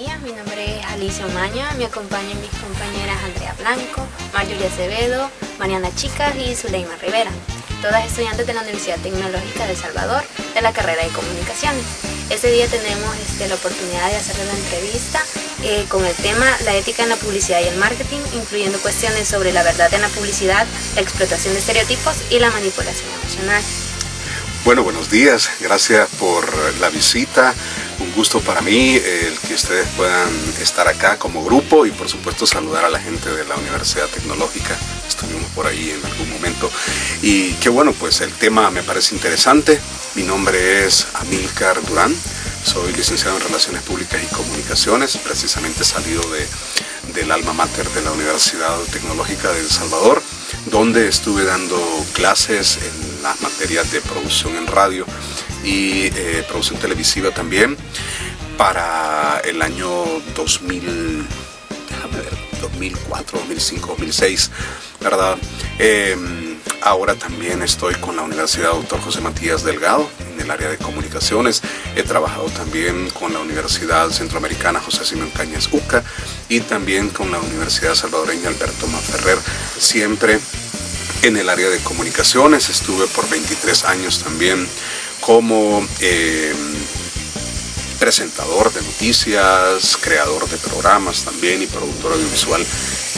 días, mi nombre es Alicia Omaña, me acompañan mis compañeras Andrea Blanco, Marjorie Acevedo, Mariana Chicas y Zuleima Rivera, todas estudiantes de la Universidad Tecnológica de El Salvador de la carrera de Comunicaciones. Este día tenemos la oportunidad de hacer una entrevista con el tema la ética en la publicidad y el marketing, incluyendo cuestiones sobre la verdad en la publicidad, la explotación de estereotipos y la manipulación emocional. Bueno, buenos días, gracias por la visita. Un gusto para mí el que ustedes puedan estar acá como grupo y por supuesto saludar a la gente de la Universidad Tecnológica. Estuvimos por ahí en algún momento y qué bueno, pues el tema me parece interesante. Mi nombre es Amílcar Durán, soy licenciado en Relaciones Públicas y Comunicaciones, precisamente salido del alma mater de la Universidad Tecnológica de El Salvador, donde estuve dando clases en las materias de producción en radio y producción televisiva también para el año 2004, 2005, 2006, ¿verdad? Ahora también estoy con la Universidad Dr. José Matías Delgado en el área de comunicaciones. He trabajado también con la Universidad Centroamericana José Simón Cañas UCA y también con la Universidad Salvadoreña Alberto Maferrer, siempre en el área de comunicaciones. Estuve por 23 años también como presentador de noticias, creador de programas también y productor audiovisual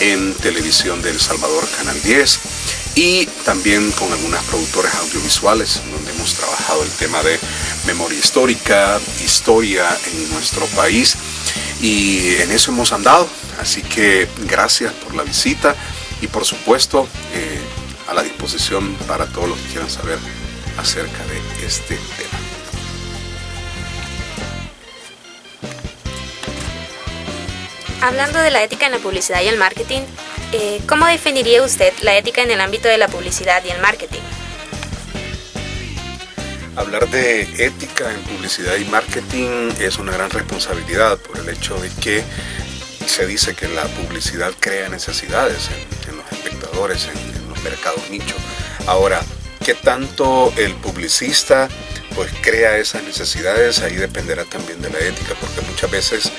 en Televisión de El Salvador, Canal 10, y también con algunas productoras audiovisuales donde hemos trabajado el tema de memoria histórica, historia en nuestro país, y en eso hemos andado. Así que gracias por la visita y por supuesto a la disposición para todos los que quieran saber acerca de este tema. Hablando de la ética en la publicidad y el marketing, ¿cómo definiría usted la ética en el ámbito de la publicidad y el marketing? Hablar de ética en publicidad y marketing es una gran responsabilidad por el hecho de que se dice que la publicidad crea necesidades en los espectadores, en los mercados nicho. Ahora, ¿qué tanto el publicista pues crea esas necesidades? Ahí dependerá también de la ética, porque muchas veces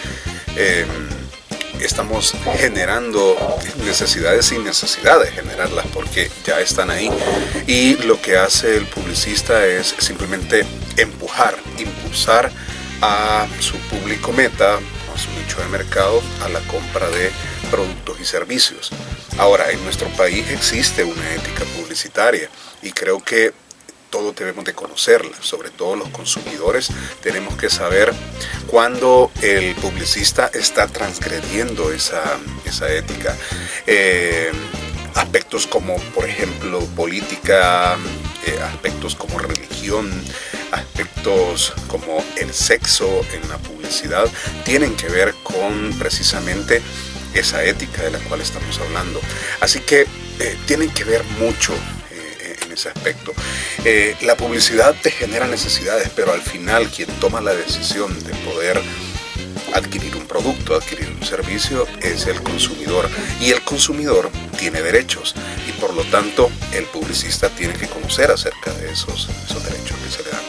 estamos generando necesidades sin necesidad de generarlas porque ya están ahí, y lo que hace el publicista es simplemente impulsar a su público meta, a su nicho de mercado, a la compra de productos y servicios. Ahora, en nuestro país existe una ética publicitaria y creo que todos debemos de conocerla, sobre todo los consumidores. Tenemos que saber cuándo el publicista está transgrediendo esa ética. Aspectos como, por ejemplo, política, aspectos como religión, aspectos como el sexo en la publicidad, tienen que ver con precisamente esa ética de la cual estamos hablando. Así que tienen que ver mucho en ese aspecto. La publicidad te genera necesidades, pero al final quien toma la decisión de poder adquirir un producto, adquirir un servicio, es el consumidor, y el consumidor tiene derechos y por lo tanto el publicista tiene que conocer acerca de esos derechos que se le dan.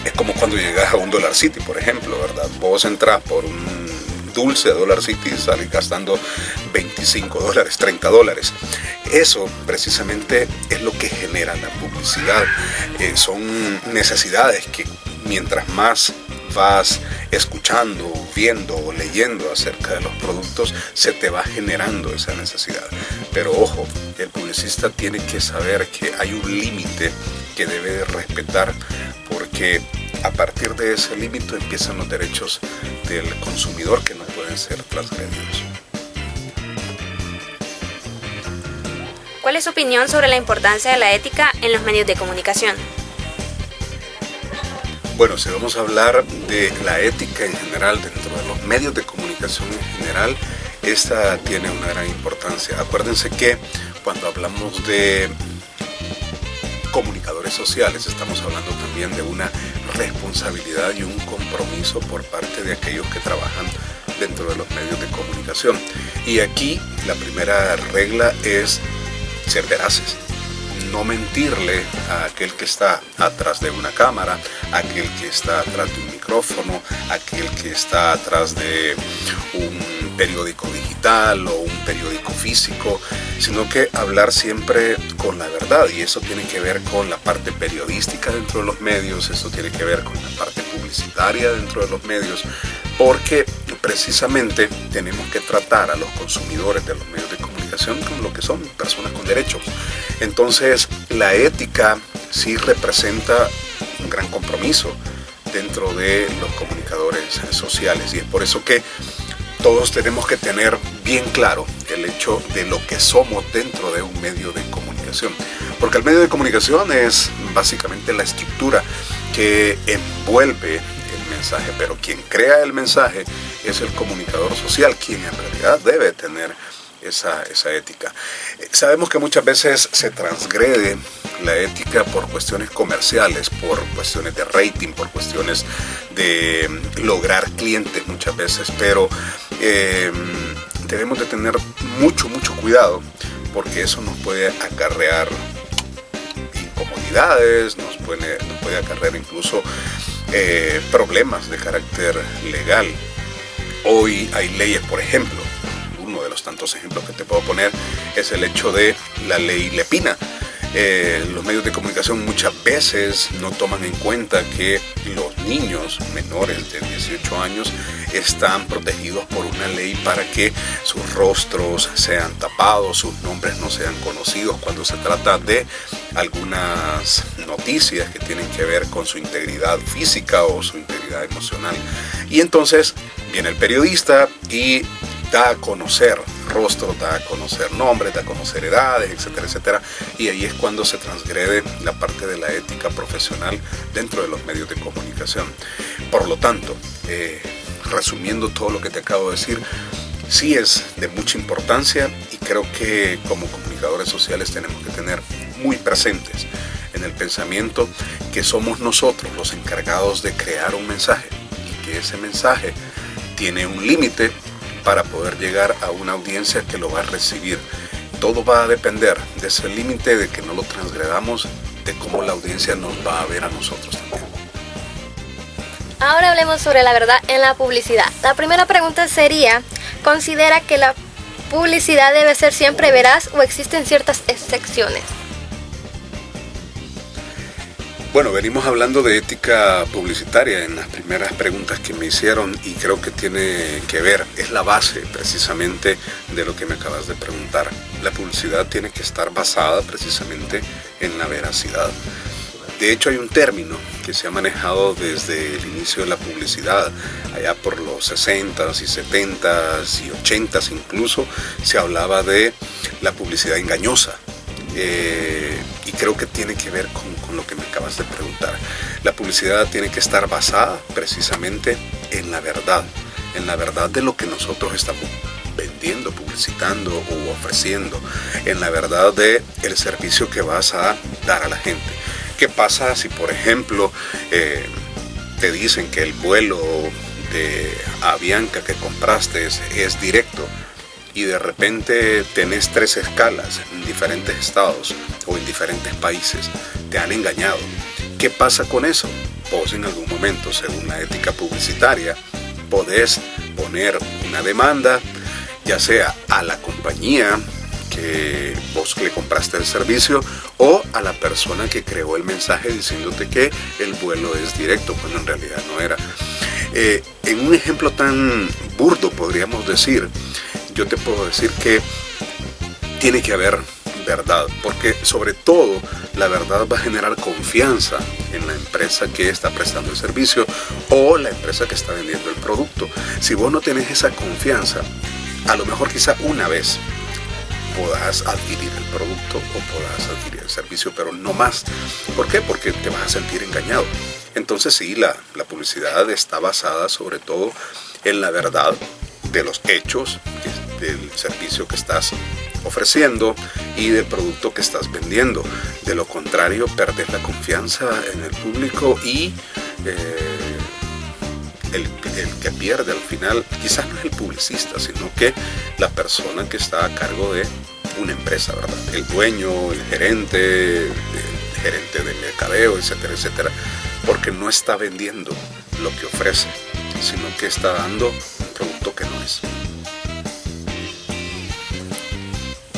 Es como cuando llegas a un Dollar City, por ejemplo, ¿verdad? Vos entras por un dulce a Dollar City y sales gastando $25, $30. Eso precisamente es lo que genera la publicidad. Son necesidades que mientras más vas escuchando, viendo o leyendo acerca de los productos, se te va generando esa necesidad. Pero ojo, el publicista tiene que saber que hay un límite que debe de respetar, porque a partir de ese límite empiezan los derechos del consumidor que no pueden ser transgredidos. ¿Cuál es su opinión sobre la importancia de la ética en los medios de comunicación? Bueno, si vamos a hablar de la ética en general dentro de los medios de comunicación en general, esta tiene una gran importancia. Acuérdense que cuando hablamos de comunicadores sociales, estamos hablando también de una responsabilidad y un compromiso por parte de aquellos que trabajan dentro de los medios de comunicación. Y aquí la primera regla es ser veraces. no mentirle a aquel que está atrás de una cámara, a aquel que está atrás de un micrófono, a aquel que está atrás de un periódico digital o un periódico físico, sino que hablar siempre con la verdad. Y eso tiene que ver con la parte periodística dentro de los medios, eso tiene que ver con la parte publicitaria dentro de los medios, porque precisamente tenemos que tratar a los consumidores de los medios de comunicación como lo que son personas con derechos. Entonces, la ética sí representa un gran compromiso dentro de los comunicadores sociales, y es por eso que todos tenemos que tener bien claro el hecho de lo que somos dentro de un medio de comunicación, porque el medio de comunicación es básicamente la estructura que envuelve el mensaje, pero quien crea el mensaje es el comunicador social, quien en realidad debe tener esa ética. Sabemos que muchas veces se transgrede la ética por cuestiones comerciales, por cuestiones de rating, por cuestiones de lograr clientes muchas veces, pero debemos de tener mucho cuidado, porque eso nos puede acarrear incomodidades, nos puede acarrear incluso problemas de carácter legal. Hoy hay leyes, por ejemplo, uno de los tantos ejemplos que te puedo poner es el hecho de la ley Lepina. Los medios de comunicación muchas veces no toman en cuenta que los niños menores de 18 años están protegidos por una ley para que sus rostros sean tapados, sus nombres no sean conocidos cuando se trata de algunas noticias que tienen que ver con su integridad física o su integridad emocional. Y entonces viene el periodista y da a conocer rostros, da a conocer nombres, da a conocer edades, etcétera, etcétera, y ahí es cuando se transgrede la parte de la ética profesional dentro de los medios de comunicación. Por lo tanto, resumiendo todo lo que te acabo de decir, sí es de mucha importancia, y creo que como comunicadores sociales tenemos que tener muy presentes en el pensamiento que somos nosotros los encargados de crear un mensaje, y que ese mensaje tiene un límite para poder llegar a una audiencia que lo va a recibir. Todo va a depender de ese límite, de que no lo transgredamos, de cómo la audiencia nos va a ver a nosotros también. Ahora hablemos sobre la verdad en la publicidad. La primera pregunta sería, ¿considera que la publicidad debe ser siempre veraz o existen ciertas excepciones? Bueno, venimos hablando de ética publicitaria en las primeras preguntas que me hicieron, y creo que tiene que ver, es la base precisamente de lo que me acabas de preguntar. La publicidad tiene que estar basada precisamente en la veracidad. De hecho, hay un término que se ha manejado desde el inicio de la publicidad, allá por los 60s y 70s y 80s incluso, se hablaba de la publicidad engañosa. Y creo que tiene que ver con lo que me acabas de preguntar. La publicidad tiene que estar basada precisamente en la verdad de lo que nosotros estamos vendiendo, publicitando o ofreciendo, en la verdad de el servicio que vas a dar a la gente. ¿Qué pasa si, por ejemplo, te dicen que el vuelo de Avianca que compraste es directo, y de repente tenés 3 escalas en diferentes estados o en diferentes países? Te han engañado. ¿Qué pasa con eso? Vos en algún momento, según la ética publicitaria, podés poner una demanda, ya sea a la compañía que vos le compraste el servicio, o a la persona que creó el mensaje diciéndote que el vuelo es directo, cuando en realidad no era. En un ejemplo tan burdo, podríamos decir, yo te puedo decir que tiene que haber verdad, porque sobre todo la verdad va a generar confianza en la empresa que está prestando el servicio o la empresa que está vendiendo el producto. Si vos no tenés esa confianza, a lo mejor quizá una vez podás adquirir el producto o podás adquirir el servicio, pero no más. ¿Por qué? Porque te vas a sentir engañado. Entonces sí, la publicidad está basada sobre todo en la verdad de los hechos, del servicio que estás ofreciendo y del producto que estás vendiendo. De lo contrario, perdes la confianza en el público, y el que pierde al final quizás no es el publicista, sino que la persona que está a cargo de una empresa, ¿verdad? El dueño, el gerente de mercadeo, etcétera, etcétera, porque no está vendiendo lo que ofrece, sino que está dando un producto que no es.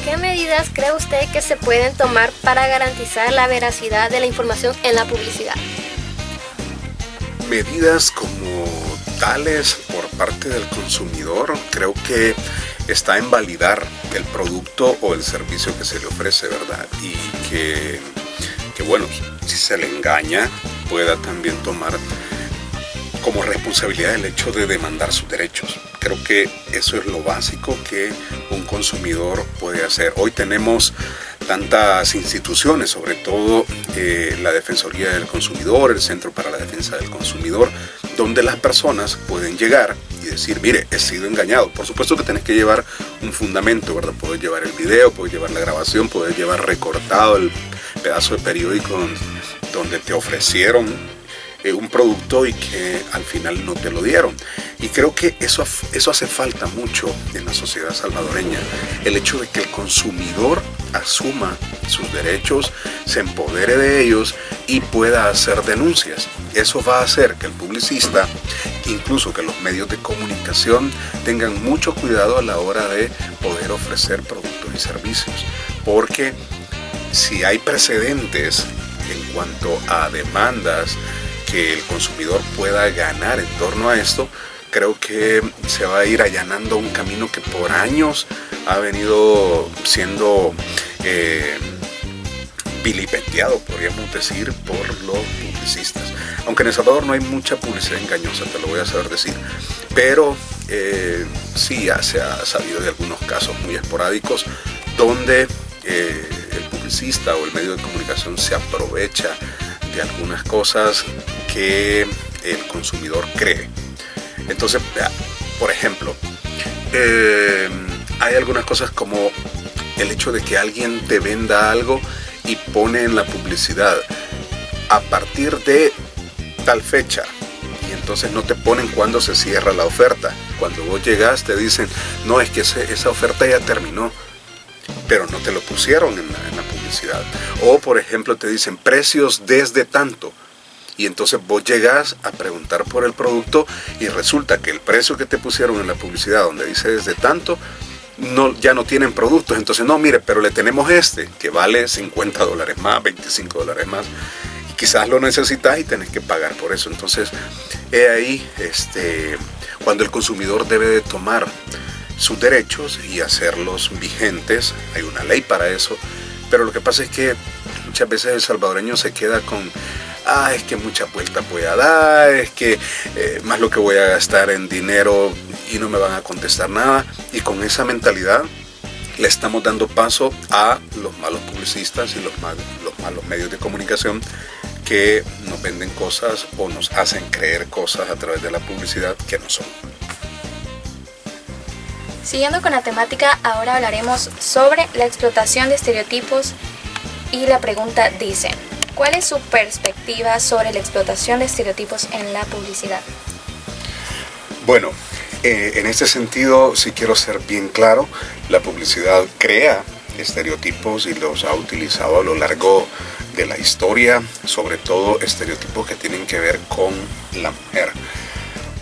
¿Qué medidas cree usted que se pueden tomar para garantizar la veracidad de la información en la publicidad? Medidas como tales por parte del consumidor, creo que está en validar el producto o el servicio que se le ofrece, ¿verdad? Y que bueno, si se le engaña, pueda también tomar como responsabilidad el hecho de demandar sus derechos. Creo que eso es lo básico que un consumidor puede hacer. Hoy tenemos tantas instituciones, sobre todo la Defensoría del Consumidor, el Centro para la Defensa del Consumidor, donde las personas pueden llegar y decir, mire, he sido engañado. Por supuesto que tenés que llevar un fundamento, ¿verdad? Puedes llevar el video, puedes llevar la grabación, puedes llevar recortado el pedazo de periódico donde te ofrecieron un producto y que al final no te lo dieron. Y creo que eso hace falta mucho en la sociedad salvadoreña, el hecho de que el consumidor asuma sus derechos, se empodere de ellos y pueda hacer denuncias. Eso va a hacer que el publicista, incluso que los medios de comunicación, tengan mucho cuidado a la hora de poder ofrecer productos y servicios, porque si hay precedentes en cuanto a demandas que el consumidor pueda ganar en torno a esto, creo que se va a ir allanando un camino que por años ha venido siendo vilipendiado, podríamos decir, por los publicistas. Aunque en El Salvador no hay mucha publicidad engañosa, te lo voy a saber decir, pero sí ya se ha sabido de algunos casos muy esporádicos donde el publicista o el medio de comunicación se aprovecha de algunas cosas que el consumidor cree. Entonces, por ejemplo, hay algunas cosas como el hecho de que alguien te venda algo y pone en la publicidad a partir de tal fecha, y entonces no te ponen cuándo se cierra la oferta. Cuando vos llegas te dicen, no, es que esa oferta ya terminó, pero no te lo pusieron en la publicidad. O por ejemplo te dicen precios desde tanto, y entonces vos llegás a preguntar por el producto y resulta que el precio que te pusieron en la publicidad donde dice desde tanto, ya no tienen productos. Entonces, no, mire, pero le tenemos que vale $50 más, $25 más, y quizás lo necesitas y tenés que pagar por eso. Entonces, ahí cuando el consumidor debe de tomar sus derechos y hacerlos vigentes. Hay una ley para eso, pero lo que pasa es que muchas veces el salvadoreño se queda con es que mucha vuelta voy a dar, es que más lo que voy a gastar en dinero y no me van a contestar nada, y con esa mentalidad le estamos dando paso a los malos publicistas y los malos medios de comunicación que nos venden cosas o nos hacen creer cosas a través de la publicidad que no son. Siguiendo con la temática, ahora hablaremos sobre la explotación de estereotipos, y la pregunta dice: ¿cuál es su perspectiva sobre la explotación de estereotipos en la publicidad? Bueno, en este sentido sí quiero ser bien claro. La publicidad crea estereotipos y los ha utilizado a lo largo de la historia, sobre todo estereotipos que tienen que ver con la mujer.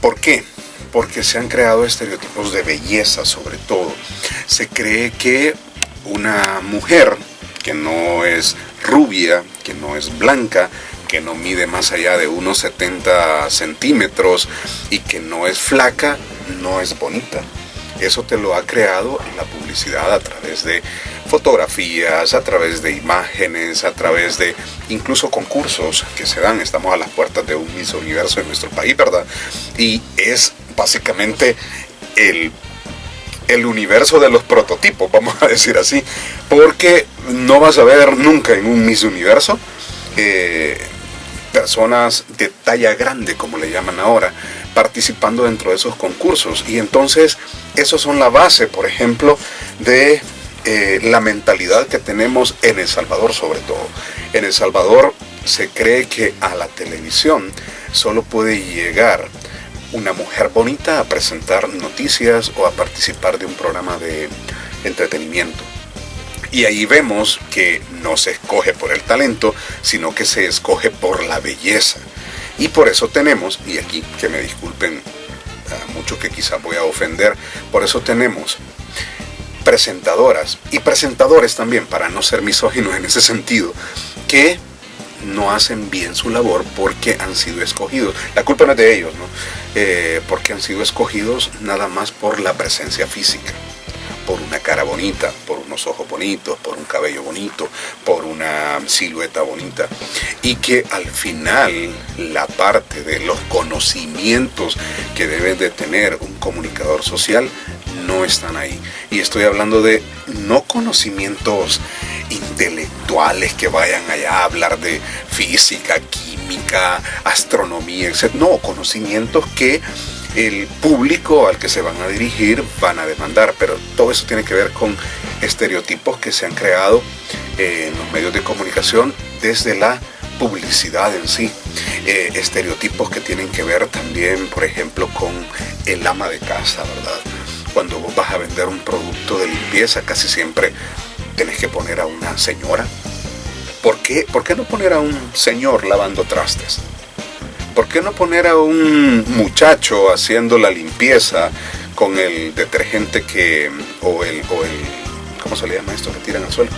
¿Por qué? Porque se han creado estereotipos de belleza, sobre todo. Se cree que una mujer que no es rubia, que no es blanca, que no mide más allá de unos 70 centímetros y que no es flaca, no es bonita. Eso te lo ha creado la publicidad a través de fotografías, a través de imágenes, a través de incluso concursos que se dan. Estamos a las puertas de un Miss Universo en nuestro país, ¿verdad? Y es básicamente el universo de los prototipos, vamos a decir así, porque no vas a ver nunca en un Miss Universo personas de talla grande, como le llaman ahora, participando dentro de esos concursos. Y entonces esos son la base, por ejemplo, de la mentalidad que tenemos en El Salvador, sobre todo. En El Salvador se cree que a la televisión solo puede llegar una mujer bonita a presentar noticias o a participar de un programa de entretenimiento. Y ahí vemos que no se escoge por el talento, sino que se escoge por la belleza. Y por eso tenemos, y aquí que me disculpen a muchos que quizás voy a ofender, por eso tenemos presentadoras y presentadores también, para no ser misóginos en ese sentido, que no hacen bien su labor porque han sido escogidos. La culpa no es de ellos, ¿no? Porque han sido escogidos nada más por la presencia física, por una cara bonita, por unos ojos bonitos, por un cabello bonito, por una silueta bonita, y que al final la parte de los conocimientos que debe de tener un comunicador social no están ahí. Y estoy hablando de no conocimientos intelectuales que vayan allá a hablar de física, química, astronomía, etc. No, conocimientos que el público al que se van a dirigir van a demandar, pero todo eso tiene que ver con estereotipos que se han creado en los medios de comunicación desde la publicidad en sí. Estereotipos que tienen que ver también, por ejemplo, con el ama de casa, ¿verdad? Cuando vos vas a vender un producto de limpieza, casi siempre tenés que poner a una señora. ¿Por qué no poner a un señor lavando trastes? ¿Por qué no poner a un muchacho haciendo la limpieza con el detergente o el ¿cómo se le llama esto que tiran al suelo?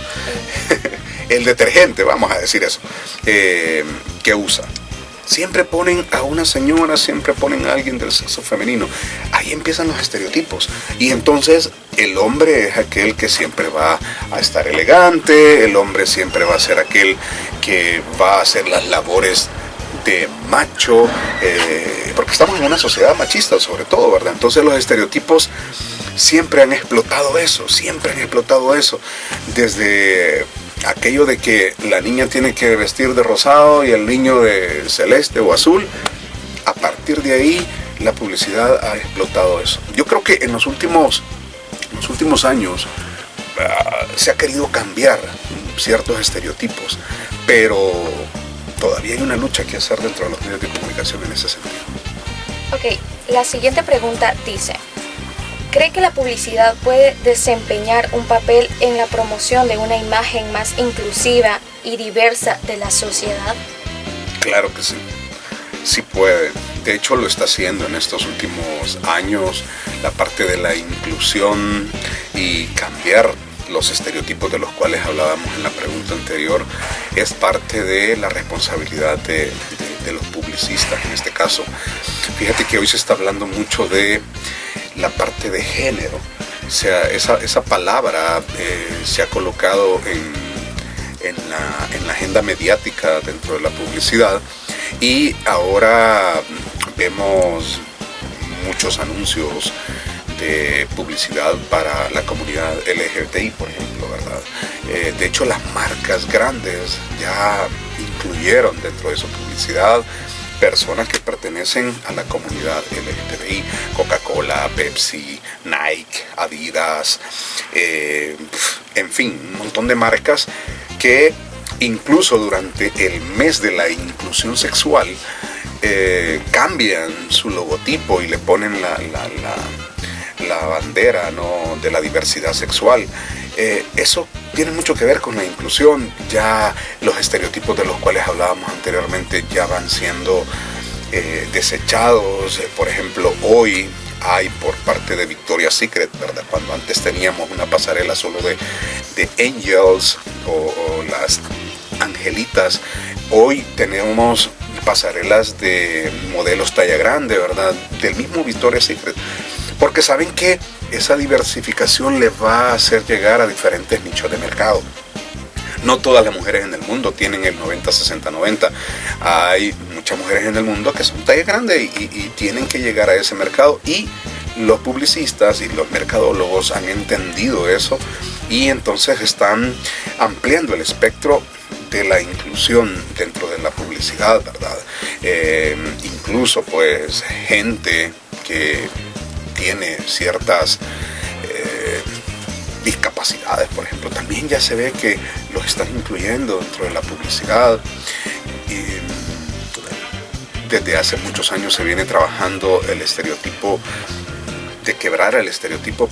El detergente, vamos a decir eso, que usa. Siempre ponen a una señora, siempre ponen a alguien del sexo femenino. Ahí empiezan los estereotipos. Y entonces el hombre es aquel que siempre va a estar elegante, el hombre siempre va a ser aquel que va a hacer las labores de macho, porque estamos en una sociedad machista sobre todo, ¿verdad? Entonces los estereotipos siempre han explotado eso, desde aquello de que la niña tiene que vestir de rosado y el niño de celeste o azul. A partir de ahí la publicidad ha explotado eso. Yo creo que en los últimos años se ha querido cambiar ciertos estereotipos, pero todavía hay una lucha que hacer dentro de los medios de comunicación en ese sentido. Ok, la siguiente pregunta dice: ¿cree que la publicidad puede desempeñar un papel en la promoción de una imagen más inclusiva y diversa de la sociedad? Claro que sí, sí puede. De hecho lo está haciendo en estos últimos años, la parte de la inclusión y cambiar los estereotipos de los cuales hablábamos en la pregunta anterior, es parte de la responsabilidad de los publicistas en este caso. Fíjate que hoy se está hablando mucho de la parte de género, o sea, esa palabra se ha colocado en la agenda mediática dentro de la publicidad, y ahora vemos muchos anuncios de publicidad para la comunidad LGBTI, por ejemplo, ¿verdad? De hecho, las marcas grandes ya incluyeron dentro de su publicidad personas que pertenecen a la comunidad LGTBI: Coca-Cola, Pepsi, Nike, Adidas, en fin, un montón de marcas que incluso durante el mes de la inclusión sexual cambian su logotipo y le ponen la bandera, ¿no?, de la diversidad sexual. Eso tiene mucho que ver con la inclusión. Ya los estereotipos de los cuales hablábamos anteriormente ya van siendo desechados. Por ejemplo, hoy hay por parte de Victoria's Secret, ¿verdad? Cuando antes teníamos una pasarela solo de angels o las angelitas, hoy tenemos pasarelas de modelos talla grande, ¿verdad? Del mismo Victoria's Secret. Porque saben que esa diversificación les va a hacer llegar a diferentes nichos de mercado. No todas las mujeres en el mundo tienen el 90-60-90. Hay muchas mujeres en el mundo que son talla grande y tienen que llegar a ese mercado. Y los publicistas y los mercadólogos han entendido eso y entonces están ampliando el espectro de la inclusión dentro de la publicidad, ¿verdad? Incluso pues gente que tiene ciertas discapacidades, por ejemplo, también ya se ve que los están incluyendo dentro de la publicidad. Y desde hace muchos años se viene trabajando el estereotipo de quebrar el estereotipo,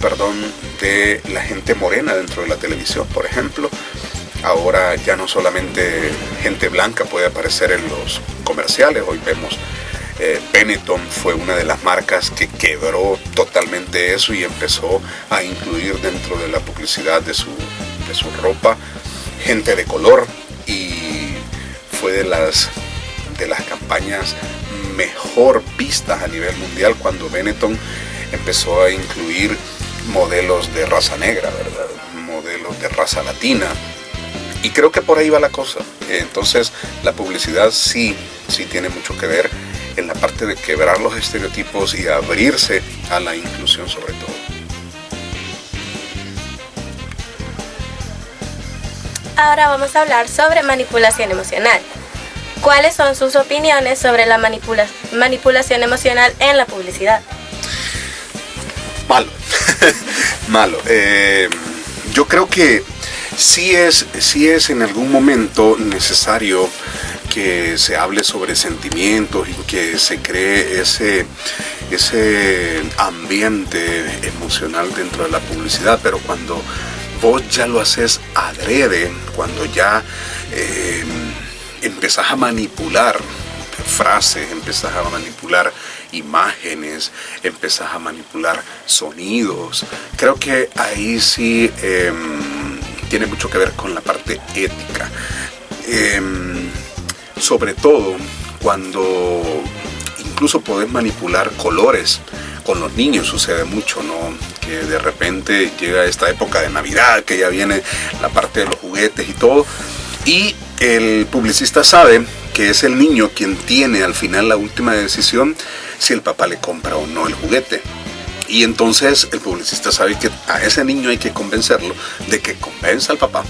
de la gente morena dentro de la televisión, por ejemplo. Ahora ya no solamente gente blanca puede aparecer en los comerciales, hoy vemos Benetton fue una de las marcas que quebró totalmente eso y empezó a incluir dentro de la publicidad de su ropa gente de color, y fue de las campañas mejor vistas a nivel mundial cuando Benetton empezó a incluir modelos de raza negra, ¿verdad? Modelos de raza latina, y creo que por ahí va la cosa. Entonces la publicidad sí tiene mucho que ver en la parte de quebrar los estereotipos y abrirse a la inclusión sobre todo. Ahora vamos a hablar sobre manipulación emocional. ¿Cuáles son sus opiniones sobre la manipulación emocional en la publicidad? Malo. Malo. Yo creo que sí es en algún momento necesario que se hable sobre sentimientos y que se cree ese ambiente emocional dentro de la publicidad, pero cuando vos ya lo haces adrede, cuando ya empezás a manipular frases, empezás a manipular imágenes, empezás a manipular sonidos, creo que ahí sí tiene mucho que ver con la parte ética. Sobre todo cuando incluso podés manipular colores. Con los niños sucede mucho, ¿no? Que de repente llega esta época de Navidad, que ya viene la parte de los juguetes y todo, y el publicista sabe que es el niño quien tiene al final la última decisión si el papá le compra o no el juguete. Y entonces el publicista sabe que a ese niño hay que convencerlo de que convenza al papá.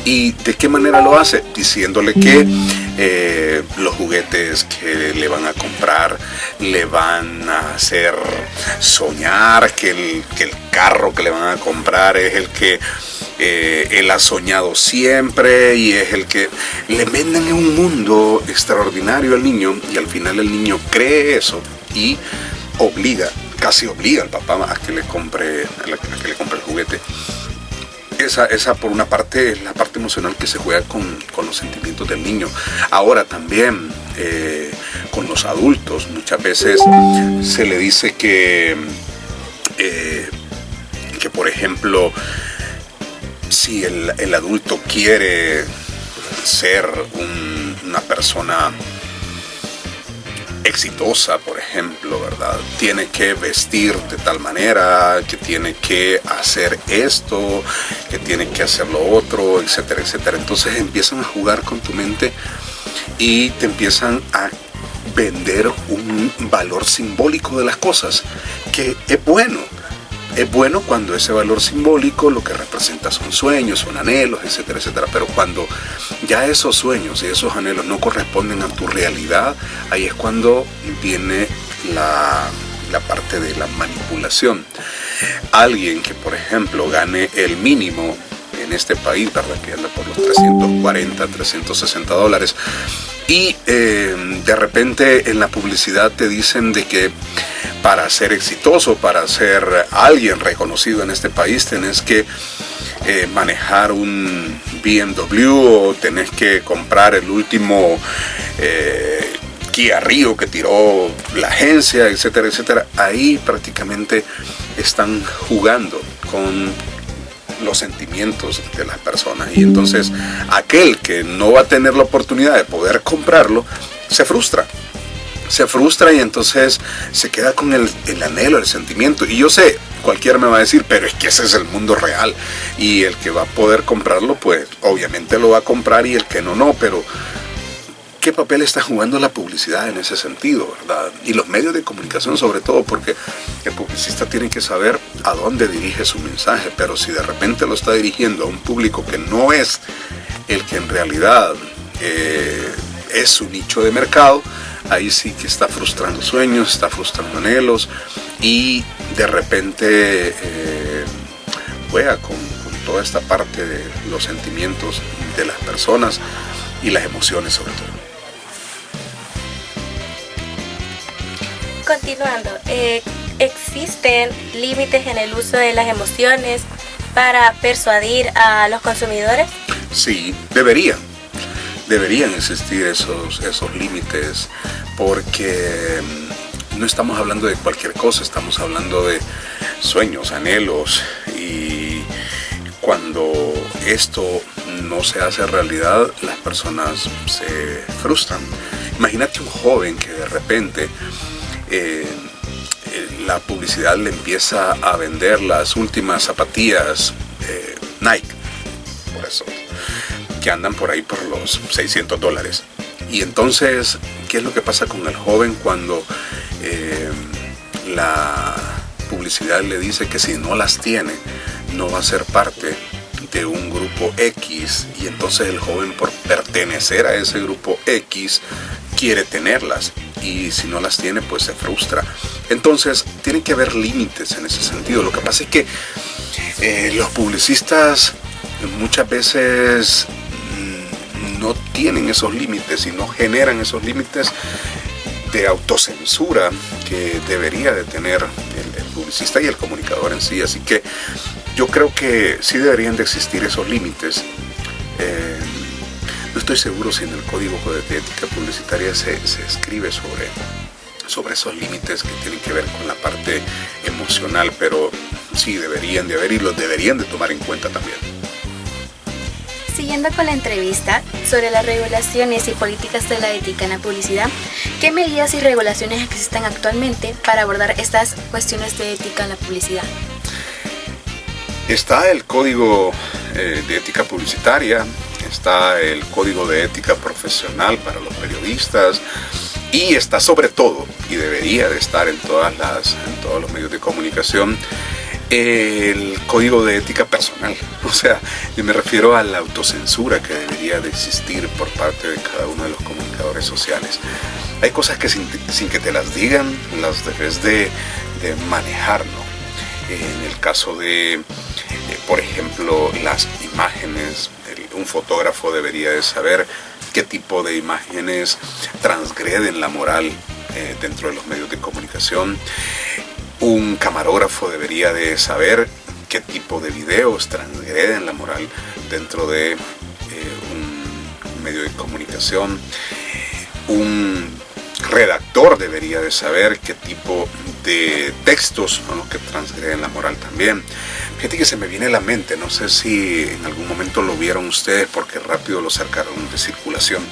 ¿Y de qué manera lo hace? Diciéndole que los juguetes que le van a comprar le van a hacer soñar, que el carro que le van a comprar es el que él ha soñado siempre y es el que le venden en un mundo extraordinario al niño, y al final el niño cree eso y casi obliga al papá a que le compre el juguete. Esa por una parte es la parte emocional que se juega con los sentimientos del niño. Ahora también con los adultos muchas veces se le dice que por ejemplo, si el adulto quiere ser una persona exitosa, por ejemplo, ¿verdad? Tiene que vestir de tal manera, que tiene que hacer esto, que tiene que hacer lo otro, etcétera, etcétera. Entonces empiezan a jugar con tu mente y te empiezan a vender un valor simbólico de las cosas, que es bueno. Es bueno cuando ese valor simbólico lo que representa son sueños, son anhelos, etcétera, etcétera. Pero cuando ya esos sueños y esos anhelos no corresponden a tu realidad, ahí es cuando viene la parte de la manipulación. Alguien que, por ejemplo, gane el mínimo en este país, ¿verdad? Que anda por los $340, $360, y de repente en la publicidad te dicen de que para ser exitoso, para ser alguien reconocido en este país, tenés que manejar un BMW o tenés que comprar el último Kia Rio que tiró la agencia, etcétera, etcétera. Ahí prácticamente están jugando con los sentimientos de las personas, y entonces aquel que no va a tener la oportunidad de poder comprarlo se frustra y entonces se queda con el anhelo, el sentimiento. Y yo sé, cualquiera me va a decir, pero es que ese es el mundo real, y el que va a poder comprarlo pues obviamente lo va a comprar, y el que no, pero ¿qué papel está jugando la publicidad en ese sentido, verdad? Y los medios de comunicación sobre todo, porque el publicista tiene que saber a dónde dirige su mensaje, pero si de repente lo está dirigiendo a un público que no es el que en realidad es su nicho de mercado, ahí sí que está frustrando sueños, está frustrando anhelos, y de repente juega con toda esta parte de los sentimientos de las personas y las emociones sobre todo. Continuando, ¿existen límites en el uso de las emociones para persuadir a los consumidores? Sí, deberían existir esos límites, porque no estamos hablando de cualquier cosa, estamos hablando de sueños, anhelos, y cuando esto no se hace realidad, las personas se frustran. Imagínate un joven que de repente la publicidad le empieza a vender las últimas zapatillas Nike, por eso, que andan por ahí por los $600. Y entonces, ¿qué es lo que pasa con el joven cuando la publicidad le dice que si no las tiene, no va a ser parte de un grupo X? Y entonces el joven, por pertenecer a ese grupo X, quiere tenerlas, y si no las tiene, pues se frustra. Entonces tiene que haber límites en ese sentido. Lo que pasa es que los publicistas muchas veces no tienen esos límites y no generan esos límites de autocensura que debería de tener el publicista y el comunicador en sí. Así que yo creo que sí deberían de existir esos límites. No estoy seguro si en el Código de Ética Publicitaria se escribe sobre esos límites que tienen que ver con la parte emocional, pero sí deberían de haber, y los deberían de tomar en cuenta también. Siguiendo con la entrevista sobre las regulaciones y políticas de la ética en la publicidad, ¿qué medidas y regulaciones existen actualmente para abordar estas cuestiones de ética en la publicidad? Está el Código de Ética Publicitaria, está el Código de Ética Profesional para los periodistas, y está sobre todo, y debería de estar en todos los medios de comunicación, el Código de Ética Personal. O sea, yo me refiero a la autocensura que debería de existir por parte de cada uno de los comunicadores sociales. Hay cosas que sin que te las digan, las debes de manejar, ¿no? En el caso de, por ejemplo, las imágenes, un fotógrafo debería de saber qué tipo de imágenes transgreden la moral dentro de los medios de comunicación. Un camarógrafo debería de saber qué tipo de videos transgreden la moral dentro de un medio de comunicación. Un redactor debería de saber qué tipo de textos son los que transgreden la moral también. Fíjate que se me viene a la mente, no sé si en algún momento lo vieron ustedes porque rápido lo sacaron de circulación,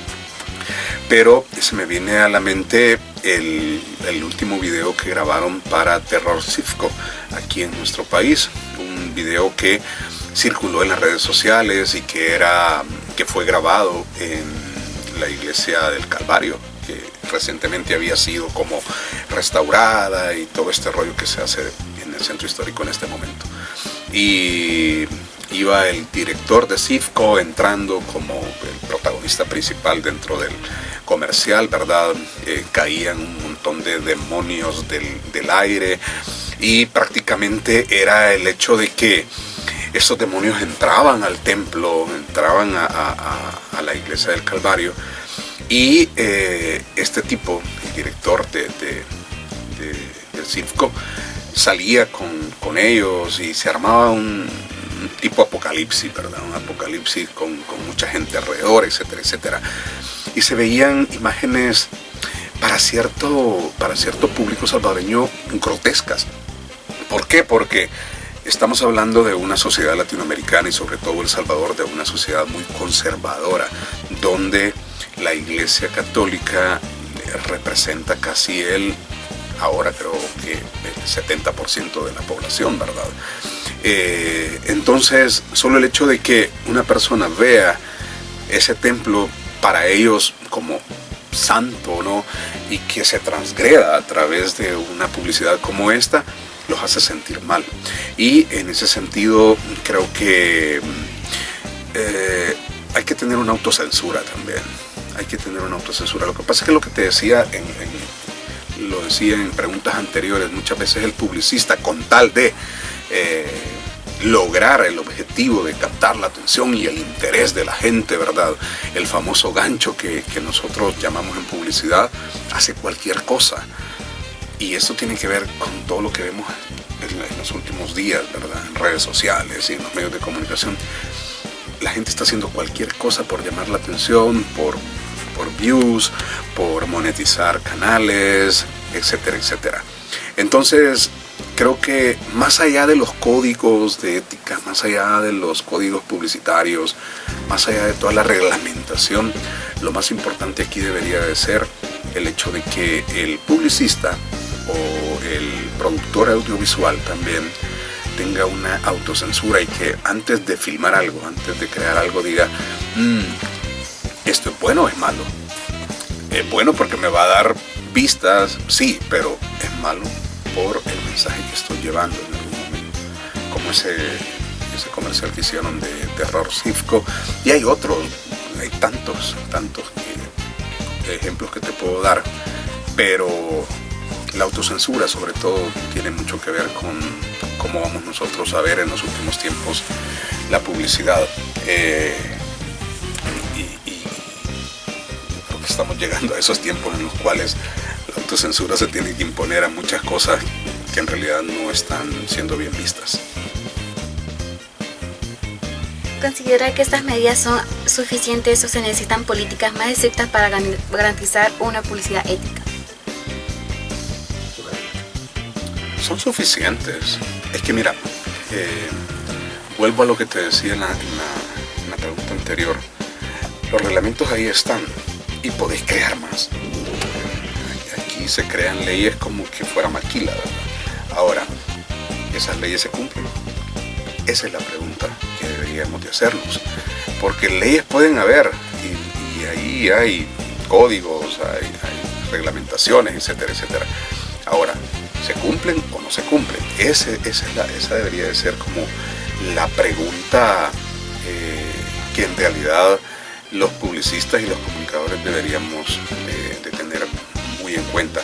pero se me viene a la mente el último video que grabaron para Terror Cívico aquí en nuestro país, un video que circuló en las redes sociales y que fue grabado en la iglesia del Calvario, que recientemente había sido como restaurada, y todo este rollo que se hace en el centro histórico en este momento. Y iba el director de Cívico entrando como el protagonista principal dentro del comercial, ¿verdad? Caían un montón de demonios del aire, y prácticamente era el hecho de que esos demonios entraban al templo, entraban a la iglesia del Calvario, y este tipo, el director del Cívico, salía con ellos y se armaba un tipo apocalipsis, ¿verdad? Un apocalipsis con mucha gente alrededor, etcétera, etcétera. Y se veían imágenes para cierto público salvadoreño grotescas. ¿Por qué? Porque estamos hablando de una sociedad latinoamericana, y sobre todo El Salvador, de una sociedad muy conservadora, donde la Iglesia Católica representa casi ahora creo que el 70% de la población, ¿verdad? Entonces, solo el hecho de que una persona vea ese templo para ellos como santo, ¿no? Y que se transgreda a través de una publicidad como esta, los hace sentir mal. Y en ese sentido, creo que hay que tener una autocensura también. Hay que tener una autocensura. Lo que pasa es que lo que te decía lo decía en preguntas anteriores, muchas veces el publicista, con tal de lograr el objetivo de captar la atención y el interés de la gente, ¿verdad? El famoso gancho que nosotros llamamos en publicidad, hace cualquier cosa. Y esto tiene que ver con todo lo que vemos en los últimos días, ¿verdad? En redes sociales y en los medios de comunicación. La gente está haciendo cualquier cosa por llamar la atención, por views, por monetizar canales, etcétera, etcétera. Entonces, creo que más allá de los códigos de ética, más allá de los códigos publicitarios, más allá de toda la reglamentación, lo más importante aquí debería de ser el hecho de que el publicista o el productor audiovisual también tenga una autocensura y que antes de filmar algo, antes de crear algo, diga, ¿esto es bueno o es malo? Es bueno porque me va a dar vistas, sí, pero es malo por el mensaje que estoy llevando en algún momento, como ese comercial que hicieron de Terror Cifco, y hay otros, hay tantos ejemplos que te puedo dar, pero la autocensura sobre todo tiene mucho que ver con cómo vamos nosotros a ver en los últimos tiempos la publicidad, y creo que estamos llegando a esos tiempos en los cuales la autocensura se tiene que imponer a muchas cosas que en realidad no están siendo bien vistas. ¿Considera que estas medidas son suficientes o se necesitan políticas más estrictas para garantizar una publicidad ética? Son suficientes. Es que mira, vuelvo a lo que te decía en la pregunta anterior. Los reglamentos ahí están y podéis crear más. Aquí se crean leyes como que fuera maquila, ¿verdad? Ahora, ¿esas leyes se cumplen? Esa es la pregunta que deberíamos de hacernos. Porque leyes pueden haber y ahí hay códigos, hay reglamentaciones, etcétera, etcétera. Ahora, ¿se cumplen o no se cumplen? Esa debería de ser como la pregunta que en realidad los publicistas y los comunicadores deberíamos de tener muy en cuenta.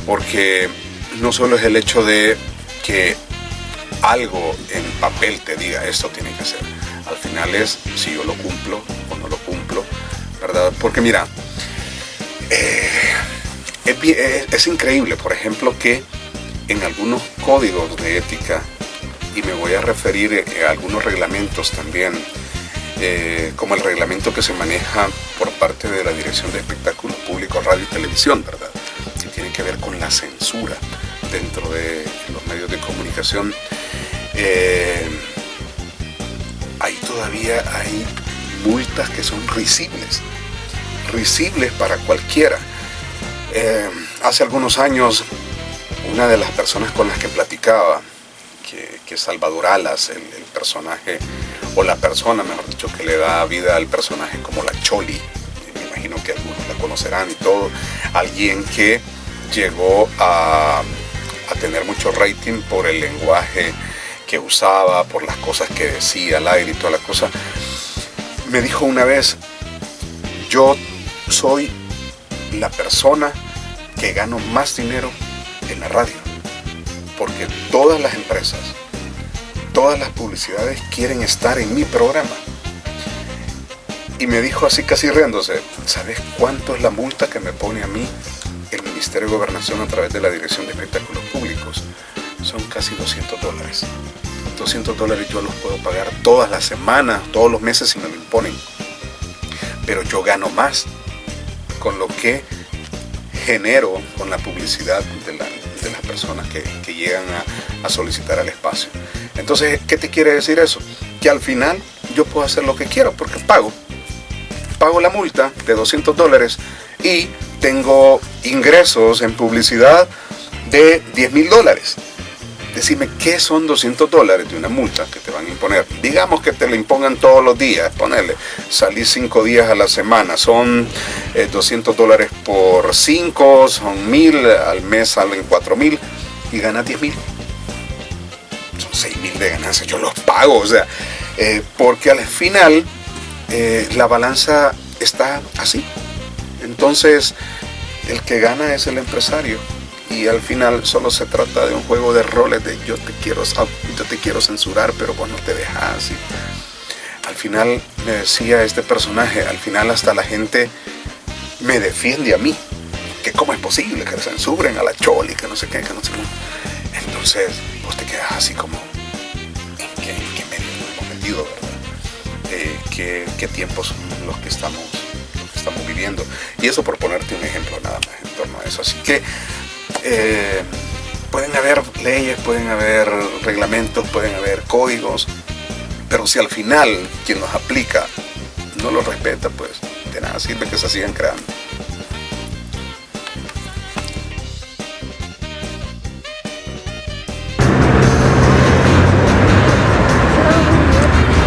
Porque no solo es el hecho de que algo en papel te diga esto tiene que hacer. Al final es si yo lo cumplo o no lo cumplo, ¿verdad? Porque mira, es increíble, por ejemplo, que en algunos códigos de ética, y me voy a referir a algunos reglamentos también, como el reglamento que se maneja por parte de la Dirección de Espectáculos Públicos, Radio y Televisión, ¿verdad? Que tiene que ver con la censura dentro de los medios de comunicación. Ahí todavía hay multas que son risibles para cualquiera. Hace algunos años, una de las personas con las que platicaba, que es Salvador Alas, el personaje, o la persona, mejor dicho, que le da vida al personaje como la Choli, me imagino que algunos la conocerán y todo, alguien que llegó a tener mucho rating por el lenguaje que usaba, por las cosas que decía al aire y toda la cosa, me dijo una vez, yo soy la persona que gano más dinero en la radio, porque todas las empresas, todas las publicidades quieren estar en mi programa. Y me dijo así casi riéndose, ¿sabes cuánto es la multa que me pone a mí el Ministerio de Gobernación a través de la Dirección de Espectáculos Públicos? Son casi $200. $200 yo los puedo pagar todas las semanas, todos los meses si me lo imponen. Pero yo gano más con lo que genero con la publicidad de las personas que llegan a solicitar el espacio. Entonces, ¿qué te quiere decir eso? Que al final yo puedo hacer lo que quiero porque pago la multa de $200 y tengo ingresos en publicidad de $10,000. Decime, ¿qué son $200 de una multa que te van a imponer? Digamos que te la impongan todos los días, ponerle, salir 5 días a la semana, son $200 por 5, son 1,000, al mes salen 4,000 y ganas 10,000. Son 6,000 de ganancia, yo los pago, o sea, porque al final la balanza está así. Entonces, el que gana es el empresario. Y al final solo se trata de un juego de roles de yo te quiero censurar, pero vos no te dejas. Y al final, me decía este personaje, al final hasta la gente me defiende a mí, que cómo es posible que censuren a la Choli, que no sé qué, que no sé qué. Entonces vos te quedas así como, ¿en qué medio nos hemos metido, verdad? ¿Qué tiempos son los que estamos viviendo? Y eso por ponerte un ejemplo nada más en torno a eso. Así que pueden haber leyes, pueden haber reglamentos, pueden haber códigos, pero si al final quien los aplica no los respeta, pues de nada sirve que se sigan creando.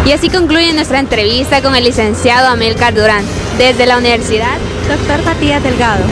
Y así concluye nuestra entrevista con el licenciado Amílcar Durán, desde la Universidad Dr. Matías Delgado.